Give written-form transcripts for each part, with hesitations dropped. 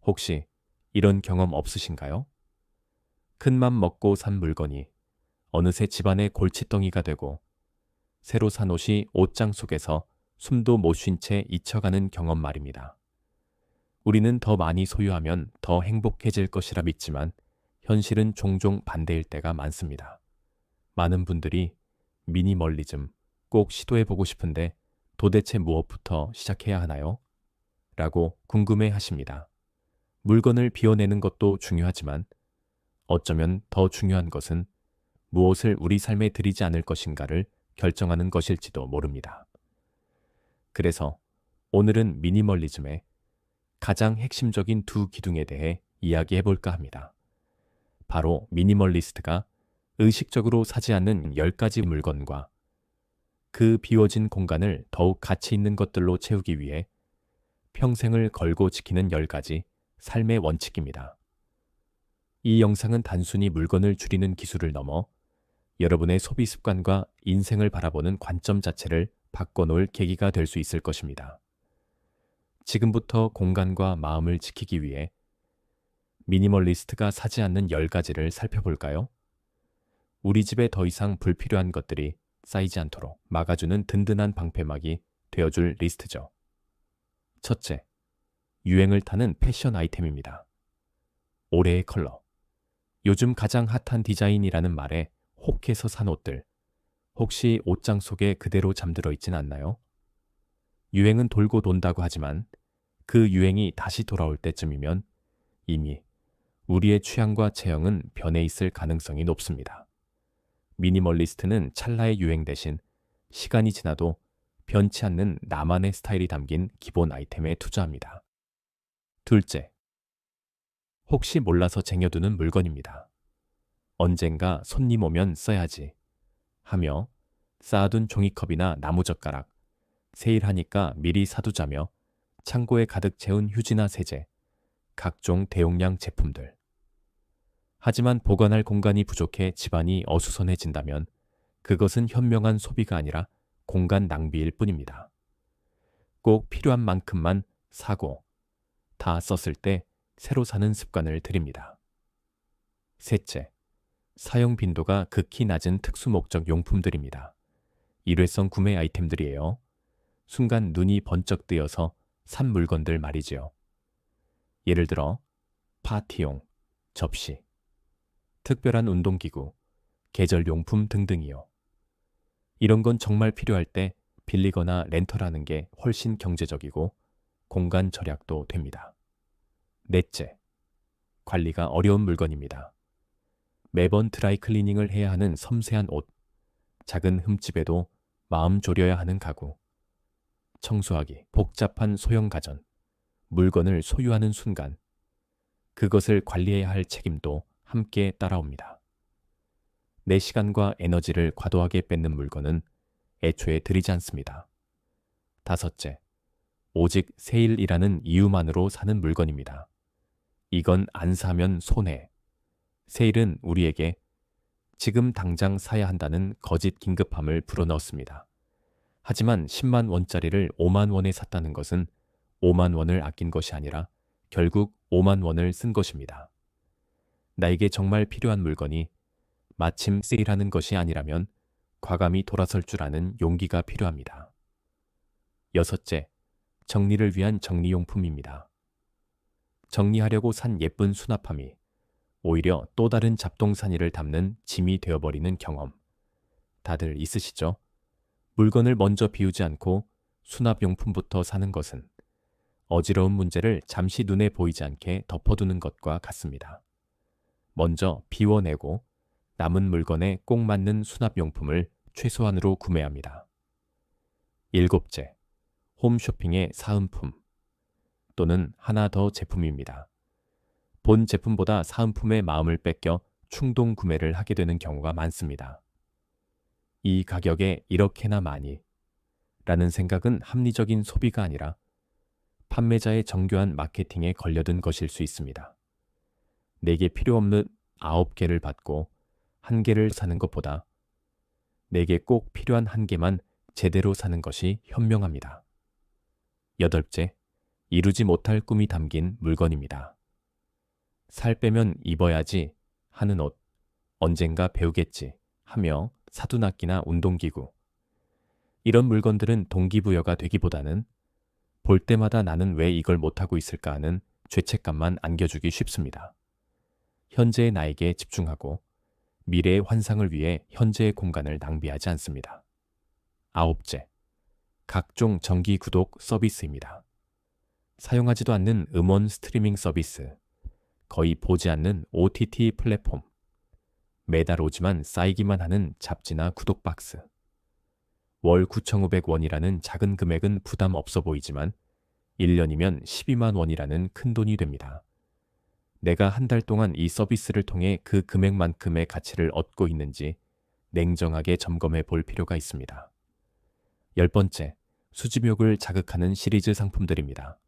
혹시 이런 경험 없으신가요? 큰맘 먹고 산 물건이 어느새 집안의 골칫덩이가 되고 새로 산 옷이 옷장 속에서 숨도 못 쉰 채 잊혀가는 경험 말입니다. 우리는 더 많이 소유하면 더 행복해질 것이라 믿지만 현실은 종종 반대일 때가 많습니다. 많은 분들이 미니멀리즘 꼭 시도해보고 싶은데 도대체 무엇부터 시작해야 하나요? 라고 궁금해 하십니다. 물건을 비워내는 것도 중요하지만 어쩌면 더 중요한 것은 무엇을 우리 삶에 들이지 않을 것인가를 결정하는 것일지도 모릅니다. 그래서 오늘은 미니멀리즘의 가장 핵심적인 두 기둥에 대해 이야기해 볼까 합니다. 바로 미니멀리스트가 의식적으로 사지 않는 10가지 물건과 그 비워진 공간을 더욱 가치 있는 것들로 채우기 위해 평생을 걸고 지키는 10가지 삶의 원칙입니다. 이 영상은 단순히 물건을 줄이는 기술을 넘어 여러분의 소비 습관과 인생을 바라보는 관점 자체를 바꿔놓을 계기가 될 수 있을 것입니다. 지금부터 공간과 마음을 지키기 위해 미니멀리스트가 사지 않는 10가지를 살펴볼까요? 우리 집에 더 이상 불필요한 것들이 쌓이지 않도록 막아주는 든든한 방패막이 되어줄 리스트죠. 첫째, 유행을 타는 패션 아이템입니다. 올해의 컬러. 요즘 가장 핫한 디자인이라는 말에 혹해서 산 옷들. 혹시 옷장 속에 그대로 잠들어 있진 않나요? 유행은 돌고 돈다고 하지만 그 유행이 다시 돌아올 때쯤이면 이미 우리의 취향과 체형은 변해 있을 가능성이 높습니다. 미니멀리스트는 찰나의 유행 대신 시간이 지나도 변치 않는 나만의 스타일이 담긴 기본 아이템에 투자합니다. 둘째, 혹시 몰라서 쟁여두는 물건입니다. 언젠가 손님 오면 써야지 하며 쌓아둔 종이컵이나 나무젓가락, 세일하니까 미리 사두자며 창고에 가득 채운 휴지나 세제, 각종 대용량 제품들. 하지만 보관할 공간이 부족해 집안이 어수선해진다면 그것은 현명한 소비가 아니라 공간 낭비일 뿐입니다. 꼭 필요한 만큼만 사고 다 썼을 때 새로 사는 습관을 들입니다. 셋째, 사용 빈도가 극히 낮은 특수 목적 용품들입니다. 일회성 구매 아이템들이에요. 순간 눈이 번쩍 뜨여서 산 물건들 말이지요. 예를 들어 파티용, 접시, 특별한 운동기구, 계절용품 등등이요. 이런 건 정말 필요할 때 빌리거나 렌터라는 게 훨씬 경제적이고 공간 절약도 됩니다. 넷째, 관리가 어려운 물건입니다. 매번 드라이 클리닝을 해야 하는 섬세한 옷, 작은 흠집에도 마음 졸여야 하는 가구, 청소하기 복잡한 소형 가전, 물건을 소유하는 순간 그것을 관리해야 할 책임도 함께 따라옵니다. 내 시간과 에너지를 과도하게 뺏는 물건은 애초에 들이지 않습니다. 다섯째, 오직 세일이라는 이유만으로 사는 물건입니다. 이건 안 사면 손해. 세일은 우리에게 지금 당장 사야 한다는 거짓 긴급함을 불어넣습니다. 하지만 10만 원짜리를 5만 원에 샀다는 것은 5만 원을 아낀 것이 아니라 결국 5만 원을 쓴 것입니다. 나에게 정말 필요한 물건이 마침 세일하는 것이 아니라면 과감히 돌아설 줄 아는 용기가 필요합니다. 여섯째, 정리를 위한 정리용품입니다. 정리하려고 산 예쁜 수납함이 오히려 또 다른 잡동사니를 담는 짐이 되어버리는 경험. 다들 있으시죠? 물건을 먼저 비우지 않고 수납용품부터 사는 것은 어지러운 문제를 잠시 눈에 보이지 않게 덮어두는 것과 같습니다. 먼저 비워내고 남은 물건에 꼭 맞는 수납용품을 최소한으로 구매합니다. 일곱째, 홈쇼핑의 사은품 또는 하나 더 제품입니다. 본 제품보다 사은품의 마음을 뺏겨 충동 구매를 하게 되는 경우가 많습니다. 이 가격에 이렇게나 많이 라는 생각은 합리적인 소비가 아니라 판매자의 정교한 마케팅에 걸려든 것일 수 있습니다. 내게 필요 없는 9개를 받고 1개를 사는 것보다 내게 꼭 필요한 1개만 제대로 사는 것이 현명합니다. 여덟째, 이루지 못할 꿈이 담긴 물건입니다. 살 빼면 입어야지 하는 옷, 언젠가 배우겠지 하며 사둔악기나 운동기구. 이런 물건들은 동기부여가 되기보다는 볼 때마다 나는 왜 이걸 못하고 있을까 하는 죄책감만 안겨주기 쉽습니다. 현재의 나에게 집중하고 미래의 환상을 위해 현재의 공간을 낭비하지 않습니다. 아홉째, 각종 정기 구독 서비스입니다. 사용하지도 않는 음원 스트리밍 서비스, 거의 보지 않는 OTT 플랫폼, 매달 오지만 쌓이기만 하는 잡지나 구독 박스. 월 9,500원이라는 작은 금액은 부담 없어 보이지만 1년이면 12만 원이라는 큰 돈이 됩니다. 내가 한 달 동안 이 서비스를 통해 그 금액만큼의 가치를 얻고 있는지 냉정하게 점검해 볼 필요가 있습니다. 10번째, 수집욕을 자극하는 시리즈 상품들입니다.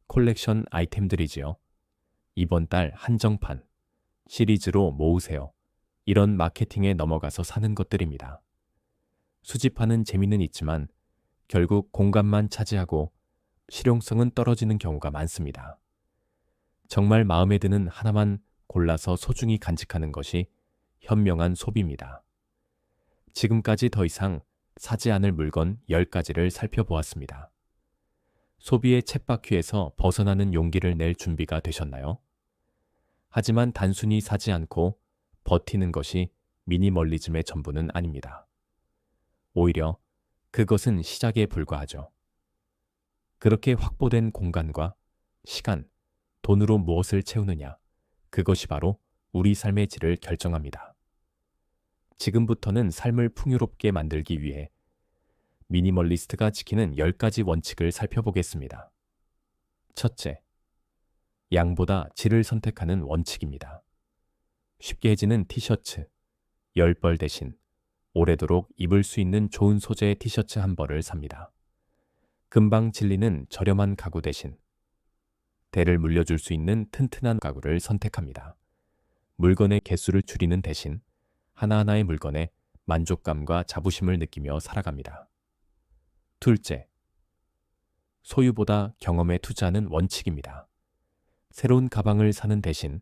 콜렉션 아이템들이지요. 이번 달 한정판, 시리즈로 모으세요. 이런 마케팅에 넘어가서 사는 것들입니다. 수집하는 재미는 있지만 결국 공간만 차지하고 실용성은 떨어지는 경우가 많습니다. 정말 마음에 드는 하나만 골라서 소중히 간직하는 것이 현명한 소비입니다. 지금까지 더 이상 사지 않을 물건 10가지를 살펴보았습니다. 소비의 쳇바퀴에서 벗어나는 용기를 낼 준비가 되셨나요? 하지만 단순히 사지 않고 버티는 것이 미니멀리즘의 전부는 아닙니다. 오히려 그것은 시작에 불과하죠. 그렇게 확보된 공간과 시간, 돈으로 무엇을 채우느냐, 그것이 바로 우리 삶의 질을 결정합니다. 지금부터는 삶을 풍요롭게 만들기 위해 미니멀리스트가 지키는 10가지 원칙을 살펴보겠습니다. 첫째, 양보다 질을 선택하는 원칙입니다. 쉽게 해지는 티셔츠, 10벌 대신 오래도록 입을 수 있는 좋은 소재의 티셔츠 한 벌을 삽니다. 금방 질리는 저렴한 가구 대신 대를 물려줄 수 있는 튼튼한 가구를 선택합니다. 물건의 개수를 줄이는 대신 하나하나의 물건에 만족감과 자부심을 느끼며 살아갑니다. 둘째, 소유보다 경험에 투자하는 원칙입니다. 새로운 가방을 사는 대신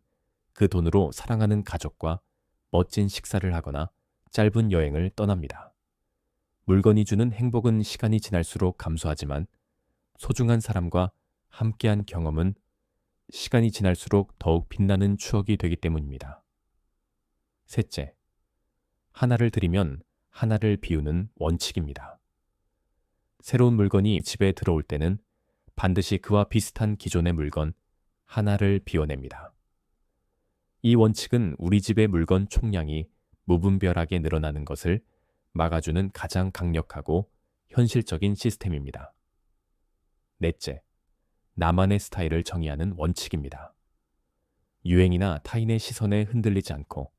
그 돈으로 사랑하는 가족과 멋진 식사를 하거나 짧은 여행을 떠납니다. 물건이 주는 행복은 시간이 지날수록 감소하지만 소중한 사람과 함께한 경험은 시간이 지날수록 더욱 빛나는 추억이 되기 때문입니다. 셋째, 하나를 들이면 하나를 비우는 원칙입니다. 새로운 물건이 집에 들어올 때는 반드시 그와 비슷한 기존의 물건 하나를 비워냅니다. 이 원칙은 우리 집의 물건 총량이 무분별하게 늘어나는 것을 막아주는 가장 강력하고 현실적인 시스템입니다. 넷째, 나만의 스타일을 정의하는 원칙입니다. 유행이나 타인의 시선에 흔들리지 않고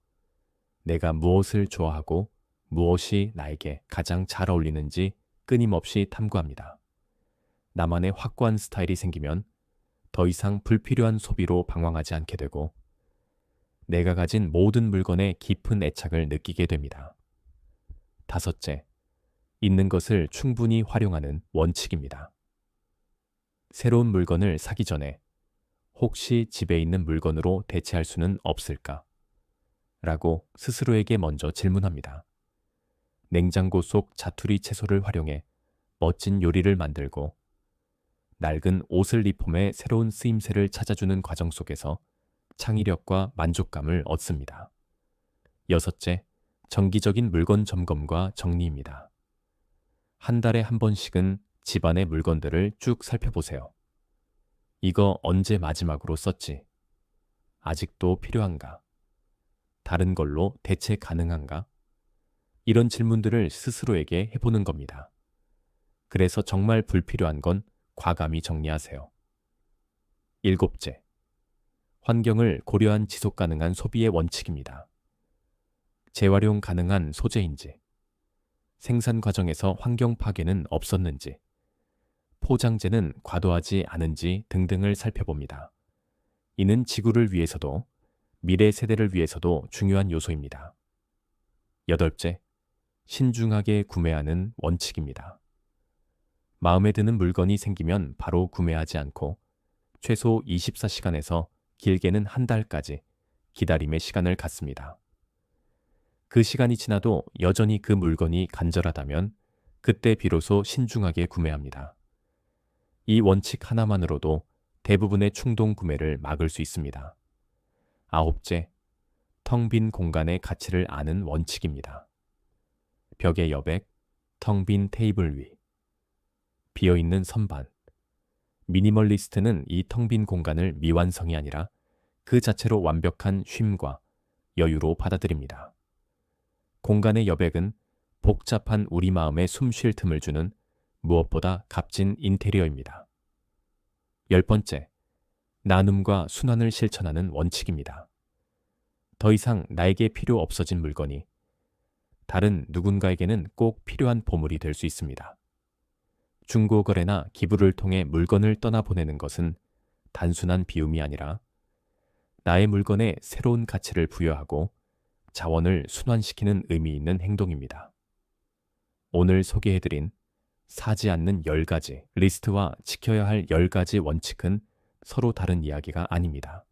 내가 무엇을 좋아하고 무엇이 나에게 가장 잘 어울리는지 끊임없이 탐구합니다. 나만의 확고한 스타일이 생기면 더 이상 불필요한 소비로 방황하지 않게 되고 내가 가진 모든 물건에 깊은 애착을 느끼게 됩니다. 다섯째, 있는 것을 충분히 활용하는 원칙입니다. 새로운 물건을 사기 전에 혹시 집에 있는 물건으로 대체할 수는 없을까? 라고 스스로에게 먼저 질문합니다. 냉장고 속 자투리 채소를 활용해 멋진 요리를 만들고 낡은 옷을 리폼해 새로운 쓰임새를 찾아주는 과정 속에서 창의력과 만족감을 얻습니다. 여섯째, 정기적인 물건 점검과 정리입니다. 한 달에 한 번씩은 집안의 물건들을 쭉 살펴보세요. 이거 언제 마지막으로 썼지? 아직도 필요한가? 다른 걸로 대체 가능한가? 이런 질문들을 스스로에게 해보는 겁니다. 그래서 정말 불필요한 건 과감히 정리하세요. 일곱째, 환경을 고려한 지속 가능한 소비의 원칙입니다. 재활용 가능한 소재인지, 생산 과정에서 환경 파괴는 없었는지, 포장재는 과도하지 않은지 등등을 살펴봅니다. 이는 지구를 위해서도 미래 세대를 위해서도 중요한 요소입니다. 여덟째, 신중하게 구매하는 원칙입니다. 마음에 드는 물건이 생기면 바로 구매하지 않고 최소 24시간에서 길게는 한 달까지 기다림의 시간을 갖습니다. 그 시간이 지나도 여전히 그 물건이 간절하다면 그때 비로소 신중하게 구매합니다. 이 원칙 하나만으로도 대부분의 충동 구매를 막을 수 있습니다. 아홉째, 텅 빈 공간의 가치를 아는 원칙입니다. 벽의 여백, 텅 빈 테이블 위, 비어있는 선반. 미니멀리스트는 이 텅 빈 공간을 미완성이 아니라 그 자체로 완벽한 쉼과 여유로 받아들입니다. 공간의 여백은 복잡한 우리 마음에 숨 쉴 틈을 주는 무엇보다 값진 인테리어입니다. 10번째, 나눔과 순환을 실천하는 원칙입니다. 더 이상 나에게 필요 없어진 물건이 다른 누군가에게는 꼭 필요한 보물이 될 수 있습니다. 중고거래나 기부를 통해 물건을 떠나보내는 것은 단순한 비움이 아니라 나의 물건에 새로운 가치를 부여하고 자원을 순환시키는 의미 있는 행동입니다. 오늘 소개해드린 사지 않는 10가지 리스트와 지켜야 할 10가지 원칙은 서로 다른 이야기가 아닙니다.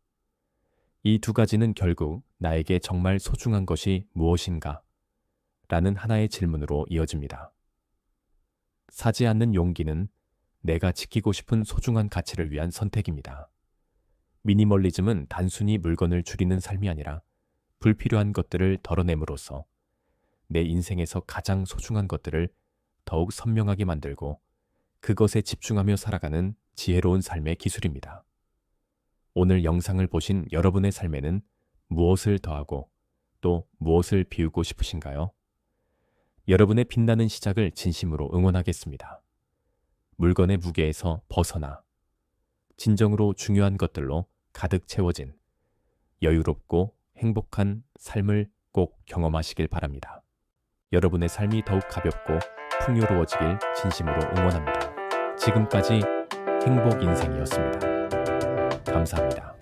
이 두 가지는 결국 나에게 정말 소중한 것이 무엇인가? 라는 하나의 질문으로 이어집니다. 사지 않는 용기는 내가 지키고 싶은 소중한 가치를 위한 선택입니다. 미니멀리즘은 단순히 물건을 줄이는 삶이 아니라 불필요한 것들을 덜어냄으로써 내 인생에서 가장 소중한 것들을 더욱 선명하게 만들고 그것에 집중하며 살아가는 지혜로운 삶의 기술입니다. 오늘 영상을 보신 여러분의 삶에는 무엇을 더하고 또 무엇을 비우고 싶으신가요? 여러분의 빛나는 시작을 진심으로 응원하겠습니다. 물건의 무게에서 벗어나 진정으로 중요한 것들로 가득 채워진 여유롭고 행복한 삶을 꼭 경험하시길 바랍니다. 여러분의 삶이 더욱 가볍고 풍요로워지길 진심으로 응원합니다. 지금까지 행복인생이었습니다. 감사합니다.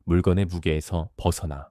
물건의 무게에서 벗어나